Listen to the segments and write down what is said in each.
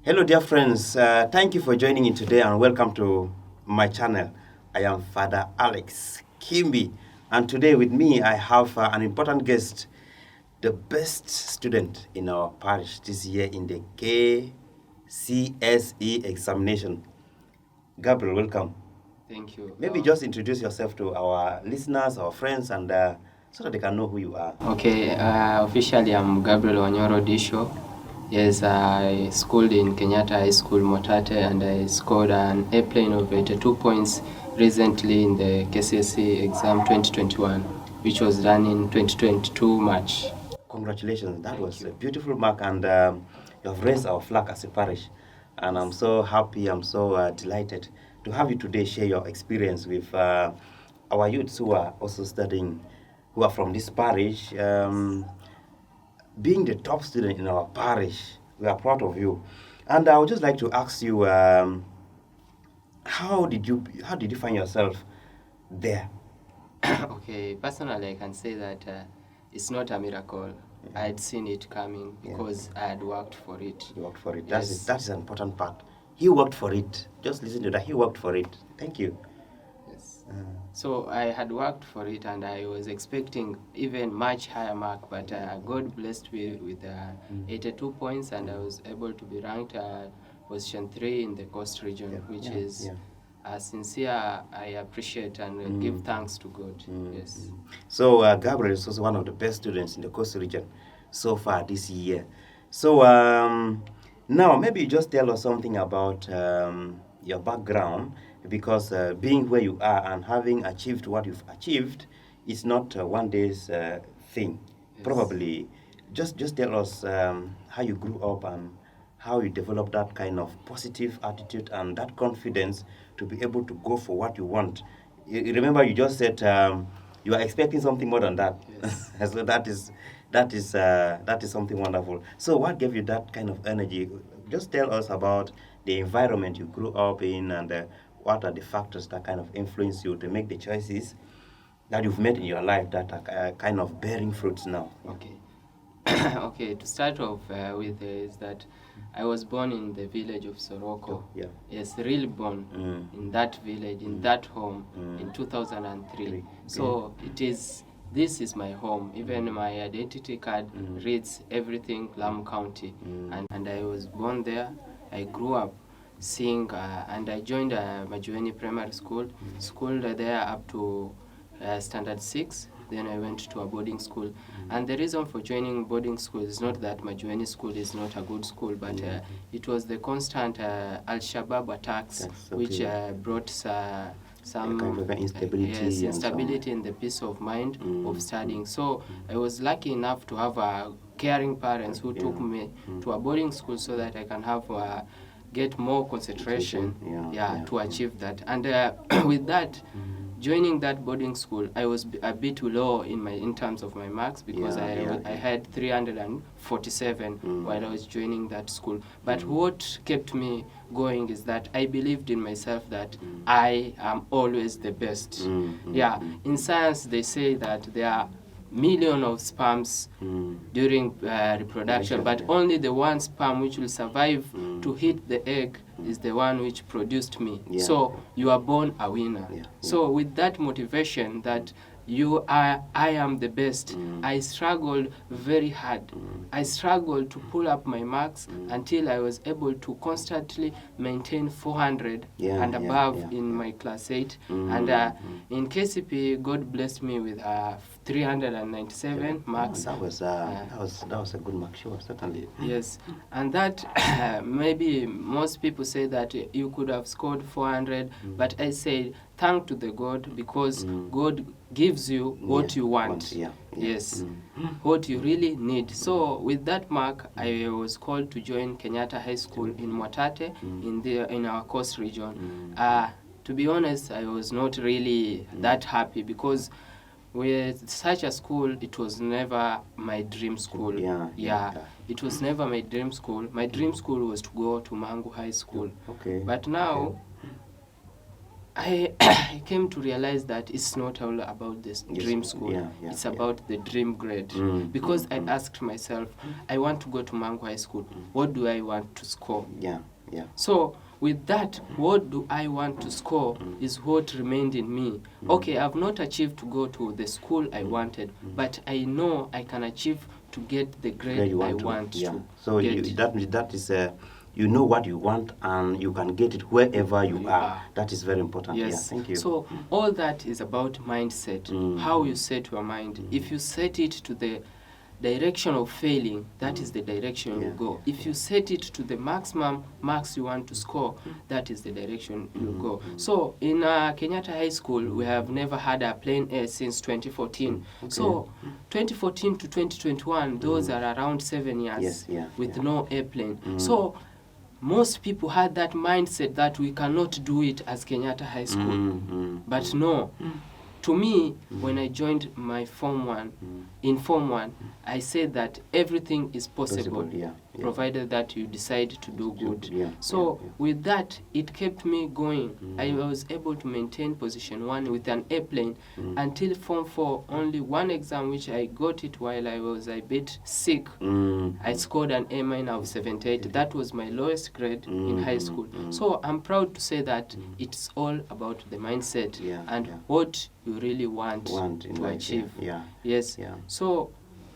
Hello, dear friends. Thank you for joining in today and welcome to my channel. I am Father Alex Kimbi, and today with me I have an important guest, the best student in our parish this year in the KCSE examination. Gabriel, welcome. Thank you. Maybe just introduce yourself to our listeners, our friends, and so that they can know who you are. Okay, officially I'm Gabriel Onyoro Disho. Yes, I schooled in Kenyatta High School, Motate, and I scored an A-plane of 82 points recently in the KCSE exam 2021, which was done in 2022 March. Congratulations. That Thank was you. a beautiful mark, and you have raised our flag as a parish. And I'm so happy, I'm so delighted to have you today share your experience with our youths who are also studying, who are from this parish. Being the top student in our parish, we are proud of you. And I would just like to ask you, how did you find yourself there? Okay, personally I can say that it's not a miracle. I had seen it coming because I had worked for it. You worked for it. Yes. That is an important part. He worked for it. Just listen to that. He worked for it. Thank you. Yes. So I had worked for it and I was expecting even much higher mark, but God blessed me with 82 points and I was able to be ranked position 3 in the coast region, which is sincere. I appreciate and give thanks to God. Yes. So Gabriel is also one of the best students in the coast region so far this year. So now maybe you just tell us something about your background, because being where you are and having achieved what you've achieved is not one day's thing. Yes. Probably just tell us how you grew up and how you develop that kind of positive attitude and that confidence to be able to go for what you want. You remember you just said you are expecting something more than that. Yes. So that is something wonderful. So what gave you that kind of energy? Just tell us about the environment you grew up in, and what are the factors that kind of influence you to make the choices that you've made in your life that are kind of bearing fruits now. Okay. Okay, to start off with is that I was born in the village of Soroko. Yeah. Yes, really born in that village, in that home in 2003. So this is my home. Even my identity card reads everything Lamu County. And I was born there. I grew up seeing and I joined Majueni Primary School, schooled there up to standard 6. Then I went to a boarding school. And the reason for joining boarding school is not that Majueni school is not a good school, but it was the constant Al-Shabaab attacks, which brought some kind of instability, instability in the peace of mind of studying. So I was lucky enough to have caring parents who took me to a boarding school so that I can have get more concentration to achieve that. And with that, joining that boarding school, I was a bit low in terms of my marks because I had 347 while I was joining that school. But what kept me going is that I believed in myself that I am always the best. In science they say that there are million of sperms during reproduction, but only the one sperm which will survive to hit the egg is the one which produced me. So you are born a winner. So with that motivation that I am the best, I struggled very hard. I struggled to pull up my marks until I was able to constantly maintain 400 and above in my class 8. And in KCP, God blessed me with 397 marks. That was a good mark, sure, certainly. Yes, and that maybe most people say that you could have scored 400, but I say thank to the God, because God gives you what you want. Yes, what you really need. So with that mark, I was called to join Kenyatta High School in Motate in our coast region. To be honest, I was not really that happy because with such a school, it was never my dream school. It was never my dream school. My dream school was to go to Mangu High School. But now, I came to realize that it's not all about this Yes, dream school. yeah, yeah, It's yeah. about the dream grade. Because I asked myself, I want to go to Mangu High School. What do I want to score? Yeah, yeah. So with that, what do I want to score is what remained in me. Okay, I've not achieved to go to the school I wanted, but I know I can achieve to get the grade you I want to. want Yeah. to So get. that is you know what you want and you can get it wherever you are. are. That is very important. Yes. Yeah, thank you. So all that is about mindset, how you set your mind. If you set it to the direction of failing, that is the direction you go. If you set it to the maximum marks you want to score, that is the direction you go. So in Kenyatta High School, we have never had a plain A since 2014. So 2014 to 2021, those are around 7 years Yes, yeah, with yeah. no airplane. So most people had that mindset that we cannot do it as Kenyatta High School. But no, to me, when I joined my Form 1, in Form 1, I said that everything is possible, Yeah, yeah. provided that you decide to do good. Yeah, So yeah, yeah. with that, it kept me going. I was able to maintain position 1 with an airplane until Form 4, only one exam which I got it while I was a bit sick. I scored an A- of 78. That was my lowest grade in high school. So I'm proud to say that it's all about the mindset and what you really want in to life, achieve. Yeah. Yes. Yeah. So,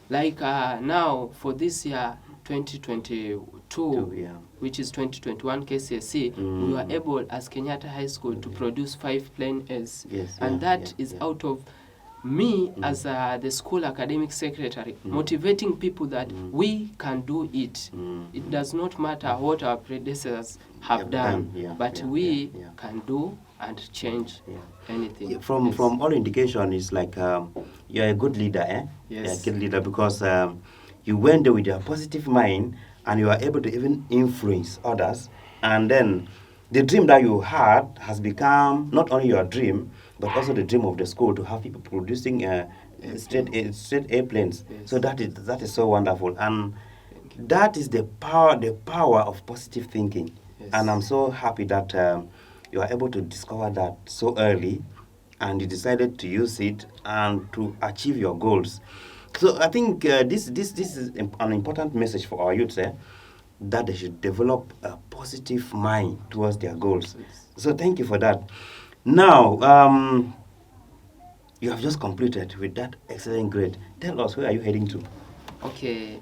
like now for this year, 2022, yeah. which is 2021 KCSE, we were able as Kenyatta High School to produce 5 plain A's. Yes, And yeah, that yeah, is yeah. out of me as the school academic secretary, motivating people that we can do it. It does not matter what our predecessors have done, yeah, but yeah, we yeah. can do and change anything. Yeah, from all indication, it's like you're a good leader, eh? Yes. You're a good leader because you went there with your positive mind and you are able to even influence others. And then the dream that you had has become not only your dream, but also the dream of the school to have people producing straight airplanes. Yes. So that is so wonderful, and that is the power of positive thinking. Yes. And I'm so happy that you are able to discover that so early, and you decided to use it and to achieve your goals. So I think this is an important message for our youths, that they should develop a positive mind towards their goals. Yes. So thank you for that. Now, you have just completed with that excellent grade. Tell us, where are you heading to? Okay,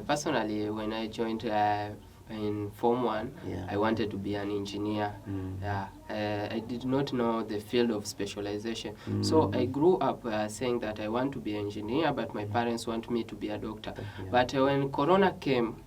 personally, when I joined in Form 1, I wanted to be an engineer. I did not know the field of specialization. So I grew up saying that I want to be an engineer, but my parents want me to be a doctor. But when Corona came,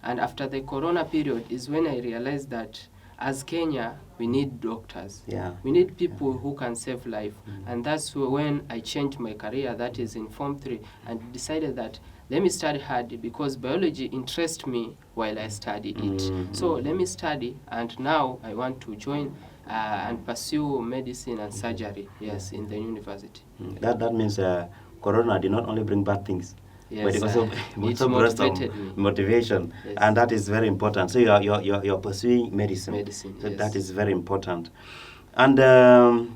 and after the Corona period is when I realized that as Kenya, we need doctors. We need people who can save life. And that's when I changed my career, that is in Form 3, and decided that let me study hard because biology interests me while I study it. So let me study, and now I want to join and pursue medicine and surgery, in the university. That means Corona did not only bring bad things, but it also brought some motivation, and that is very important. So you're pursuing medicine. So that is very important. And a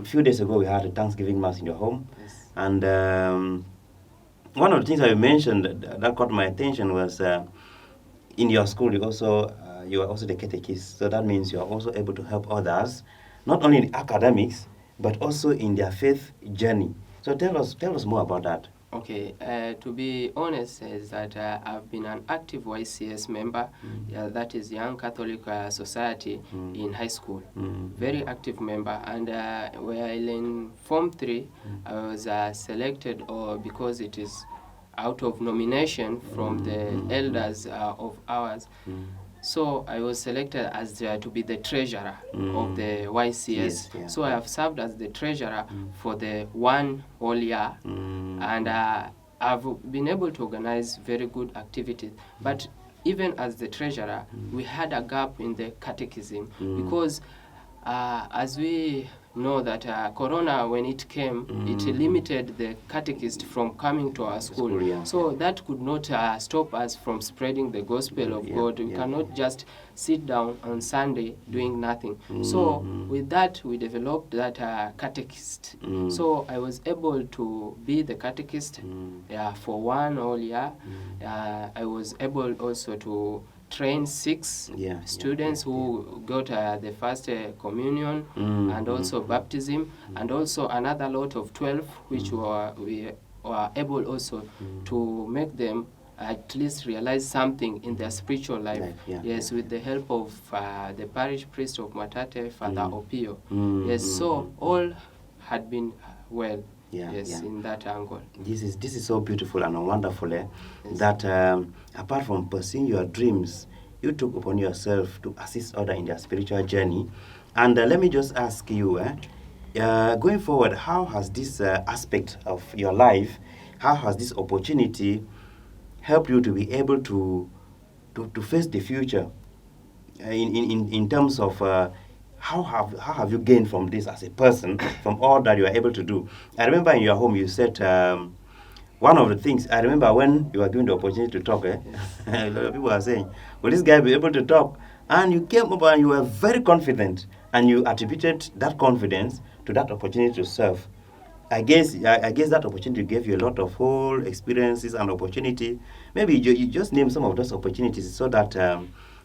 few days ago we had a Thanksgiving Mass in your home, and one of the things that you mentioned that caught my attention was in your school you are also the catechist. So that means you are also able to help others, not only in academics but also in their faith journey. So tell us more about that. Okay, to be honest, is that I've been an active YCS member, that is Young Catholic Society in high school. Very active member, and while in Form 3, I was selected because it is out of nomination from the elders of ours. So I was selected as to be the treasurer of the YCS. So I have served as the treasurer for the 1 whole year, and I've been able to organize very good activities. But even as the treasurer, we had a gap in the catechism because as we know that Corona, when it came, it limited the catechist from coming to our school. Yeah. So that could not stop us from spreading the gospel of God. We cannot just sit down on Sunday doing nothing. So with that, we developed that catechist. So I was able to be the catechist for 1 whole year. I was able also to train 6 students who got the first communion and also baptism, and also another lot of 12 which we were able also to make them at least realize something in their spiritual life. With the help of the parish priest of Matate, Father Opio. So all had been well. In that angle. This is so beautiful and wonderful, that apart from pursuing your dreams, you took upon yourself to assist others in their spiritual journey. And let me just ask you, going forward, how has this aspect of your life, how has this opportunity helped you to be able to face the future in terms of how have you gained from this as a person, from all that you are able to do? I remember in your home you said one of the things, I remember when you were given the opportunity to talk, a lot of people are saying, will this guy be able to talk? And you came up and you were very confident, and you attributed that confidence to that opportunity to serve. I guess that opportunity gave you a lot of whole experiences and opportunity. Maybe you just name some of those opportunities so that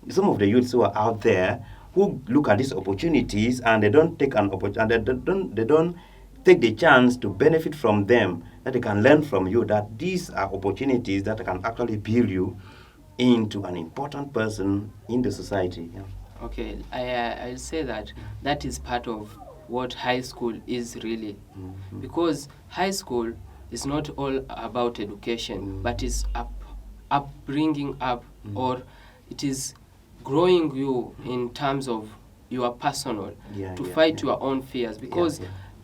some of the youths who are out there who look at these opportunities and they don't take an opportunity, and they don't take the chance to benefit from them, that they can learn from you, that these are opportunities that can actually build you into an important person in the society. Okay, I'll say that is part of what high school is really. Because high school is not all about education, but is upbringing up, or it is growing you in terms of your personal, to fight your own fears. Because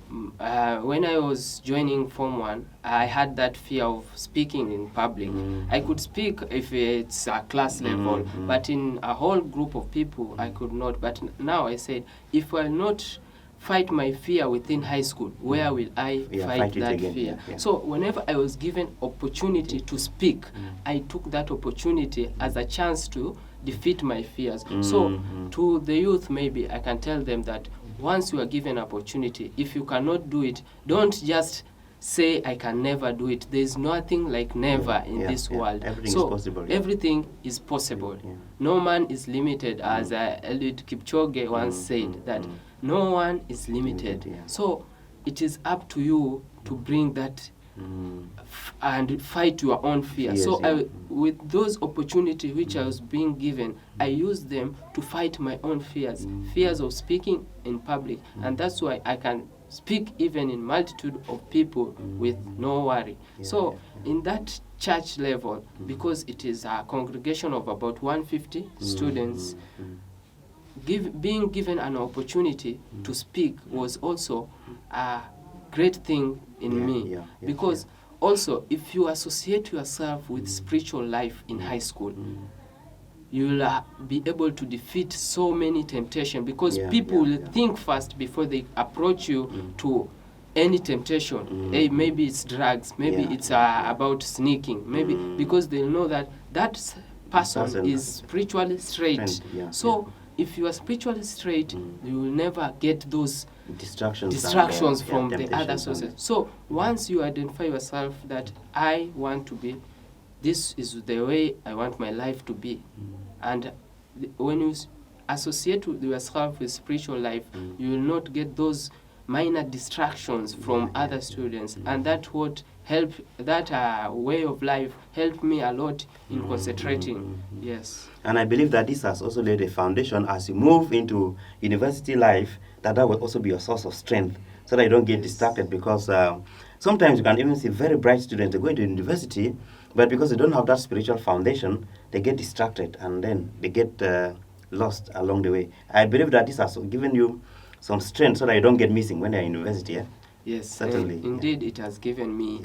when I was joining Form 1, I had that fear of speaking in public. I could speak if it's a class level, but in a whole group of people, I could not. But now I said, if I not fight my fear within high school, where will I fight that fear? So whenever I was given opportunity to speak, I took that opportunity as a chance to defeat my fears. So to the youth, maybe I can tell them that once you are given opportunity, if you cannot do it, don't just say I can never do it. There is nothing like never in this world. Everything is possible. Everything is possible. No man is limited, as Eliud Kipchoge once said, that no one is limited. So it is up to you to bring that and fight your own fear. With those opportunities which I was being given, I used them to fight my own fears of speaking in public, and that's why I can speak even in multitude of people with no worry. In that church level, because it is a congregation of about 150 students, being given an opportunity to speak was also a great thing in me. Because also, if you associate yourself with spiritual life in high school, you'll be able to defeat so many temptations, because people will think first before they approach you to any temptation. Hey, maybe it's drugs, maybe it's about sneaking, maybe because they'll know that that person is spiritually straight. If you are spiritually straight, you will never get those distractions from the other sources. So once you identify yourself that I want to be, this is the way I want my life to be, and when you associate yourself with spiritual life, you will not get those minor distractions from other students, and that would help. That way of life helped me a lot in concentrating. Yes. And I believe that this has also laid a foundation as you move into university life, that will also be a source of strength, so that you don't get distracted, because sometimes you can even see very bright students, they go into university, but because they don't have that spiritual foundation, they get distracted and then they get lost along the way. I believe that this has given you some strength so that you don't get missing when you're in university. Yes, certainly. Indeed, it has given me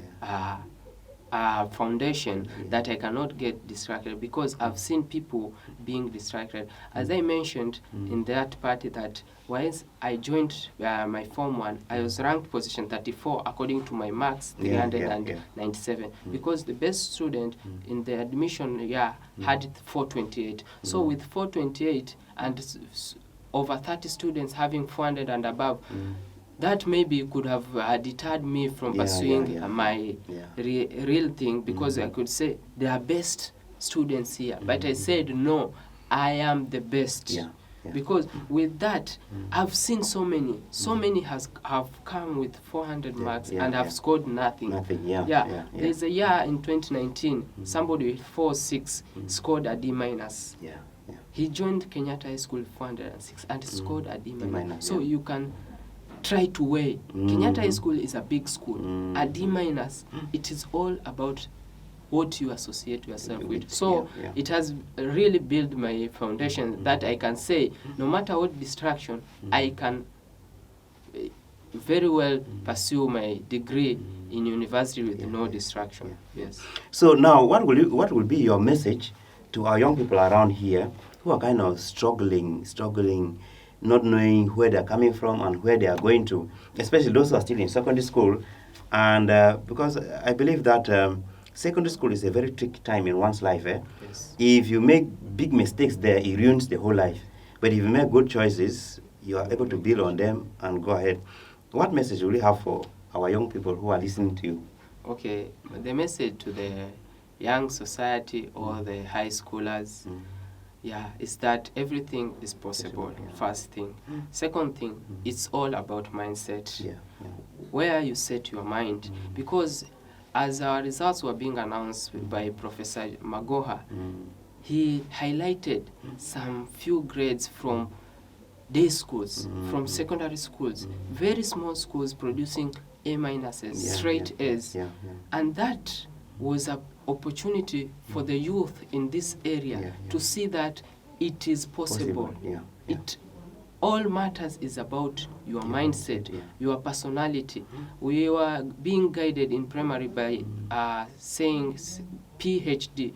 foundation that I cannot get distracted, because I've seen people being distracted. As I mentioned in that party, that once I joined my Form 1, I was ranked position 34 according to my marks, 397, because the best student in the admission year had 428. So with 428 and over 30 students having 400 and above, that maybe could have deterred me from pursuing my real thing, because I could say they are best students here. But I said, no, I am the best. Because with that, I've seen so many have come with 400 marks and have scored nothing. There's a year in 2019, somebody with 4.6 scored a D minus. He joined Kenyatta High School 406 and scored a D minus. So you can try to weigh. Kenyatta High School is a big school. A D minus, it is all about what you associate yourself with. So it has really built my foundation that I can say, no matter what distraction, I can very well pursue my degree in university with no distraction. Yes. So now, what will be your message to our young people around here who are kind of struggling, not knowing where they're coming from and where they are going to, especially those who are still in secondary school? And because I believe that secondary school is a very tricky time in one's life. Yes. If you make big mistakes there, it ruins the whole life. But if you make good choices, you are able to build on them and go ahead. What message will you have for our young people who are listening to you? Okay, the message to the young society or the high schoolers, is that everything is possible. First thing. Second thing, it's all about mindset. Where you set your mind. Because as our results were being announced by Professor Magoha, he highlighted some few grades from day schools, from secondary schools, very small schools producing A minuses, straight A's. And that was an opportunity for the youth in this area to see that it is possible. It all matters is about your mindset, your personality. We were being guided in primary by saying PhD.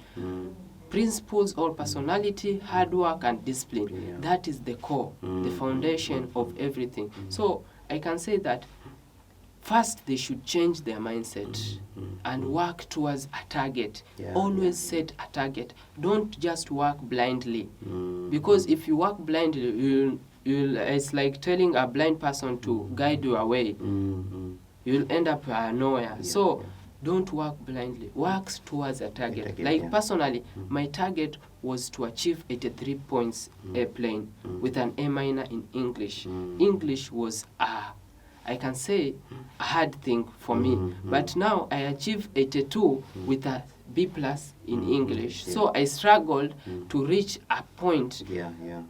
Principles or personality, hard work and discipline. That is the core, the foundation of everything. So I can say that first they should change their mindset and work towards a target. Always set a target. Don't just work blindly. Because if you work blindly, it's like telling a blind person to guide you away. You'll end up nowhere. So don't work blindly. Work towards a target. Personally, my target was to achieve 83 points A-plane with an A minor in English. English was I can say a hard thing for me. But now I achieved 82 with a B plus in English. So I struggled to reach a point.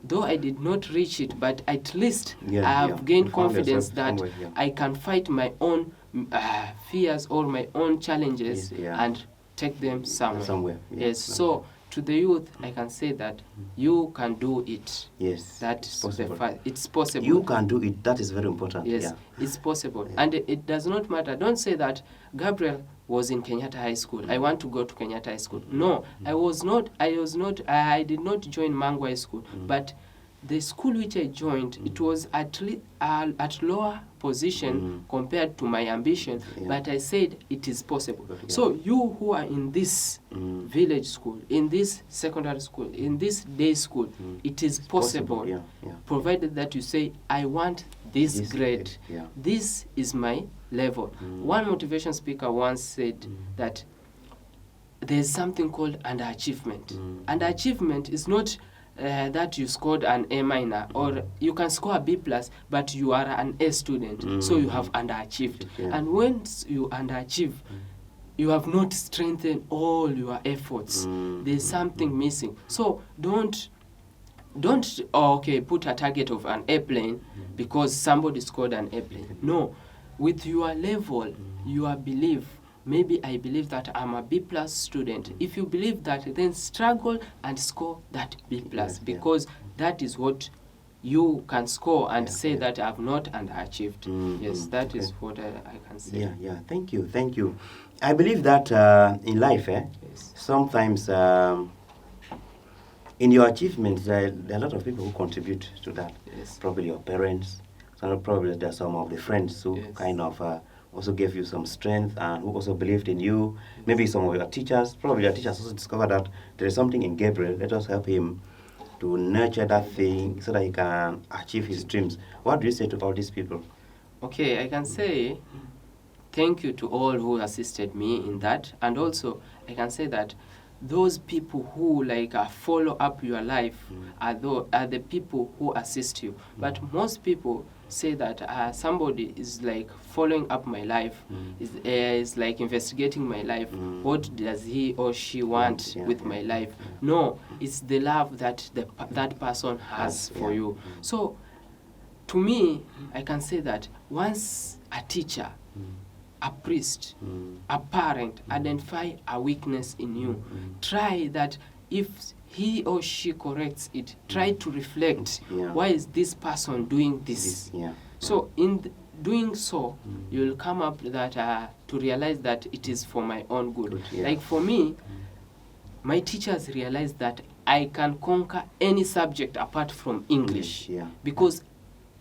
Though I did not reach it, but at least I have gained confidence that I can fight my own fears or my own challenges and take them somewhere. So to the youth, I can say that you can do it. That is possible. It's possible. You can do it. That is very important. It's possible. And it does not matter. Don't say that Gabriel was in Kenyatta High School. I want to go to Kenyatta High School. No, I did not join Mangu High School. But the school which I joined, it was at lower position compared to my ambition, but I said it is possible. So you who are in this village school, in this secondary school, in this day school, it is possible, provided that you say, I want this grade. This is my level. One motivation speaker once said that there's something called underachievement. Underachievement is not that you scored an A minor, or you can score a B plus, but you are an A student, so you have underachieved. And once you underachieve, you have not strengthened all your efforts. There's something missing. So don't put a target of an airplane because somebody scored an airplane. No, with your level, your belief. Maybe I believe that I'm a B plus student. If you believe that, then struggle and score that B plus, because that is what you can score and say that I've not underachieved. Yes, that is what I can say. Thank you. I believe that in life, Yes. sometimes in your achievements, there are a lot of people who contribute to that. Yes. Probably your parents, probably there are some of the friends who Yes. kind of also gave you some strength and who also believed in you. Maybe some of your teachers, probably your teachers also discovered that there is something in Gabriel. Let us help him to nurture that thing so that he can achieve his dreams. What do you say to all these people? Okay, I can say thank you to all who assisted me in that, and also I can say that those people who like follow up your life are the people who assist you. But most people say that somebody is like following up my life, is like investigating my life. What does he or she want with my life? No, it's the love that that person has for you. So to me, I can say that once a teacher, a priest, a parent identify a weakness in you, try that if he or she corrects it, try to reflect, why is this person doing this? So in doing so, you'll come up that to realize that it is for my own good. Like for me, my teachers realized that I can conquer any subject apart from English, because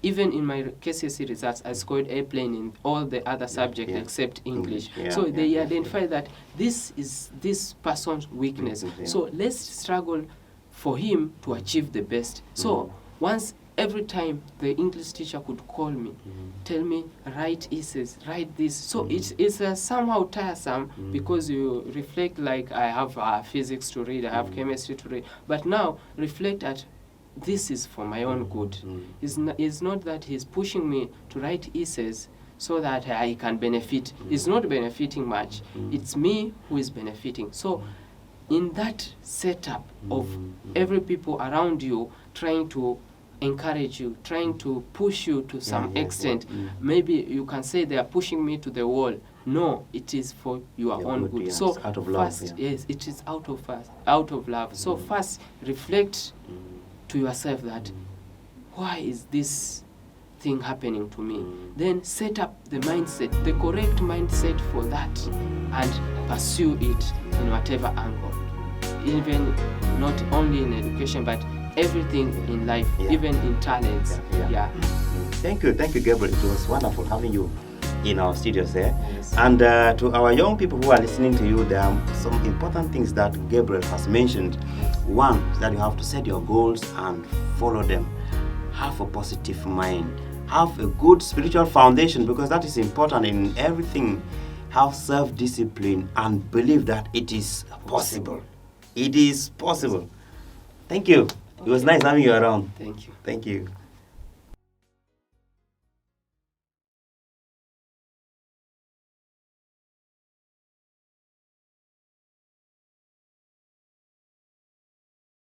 even in my KCSE results, I scored A plane in all the other subjects except English. So they identify that this is this person's weakness. So let's struggle for him to achieve the best. So once every time the English teacher could call me, tell me, write essays, write this. So it's somehow tiresome because you reflect like I have physics to read, I have chemistry to read. But now reflect at this is for my own good. It's not that he's pushing me to write essays so that I can benefit. It's not benefiting much. It's me who is benefiting. So in that setup of every people around you trying to encourage you, trying to push you to some extent, maybe you can say they are pushing me to the wall. No, it is for your own good. So out of love, first, yes, it is out of love. So first reflect to yourself that why is this thing happening to me? Then set up the mindset, the correct mindset for that, and pursue it in whatever angle. Even not only in education, but everything in life, even in talents. Thank you, Gabriel. It was wonderful having you in our studios there. And to our young people who are listening to you, there are some important things that Gabriel has mentioned. One is that you have to set your goals and follow them. Have a positive mind. Have a good spiritual foundation, because that is important in everything. Have self-discipline and believe that it is possible. It is possible. Thank you. It was nice having you around. Thank you. Thank you.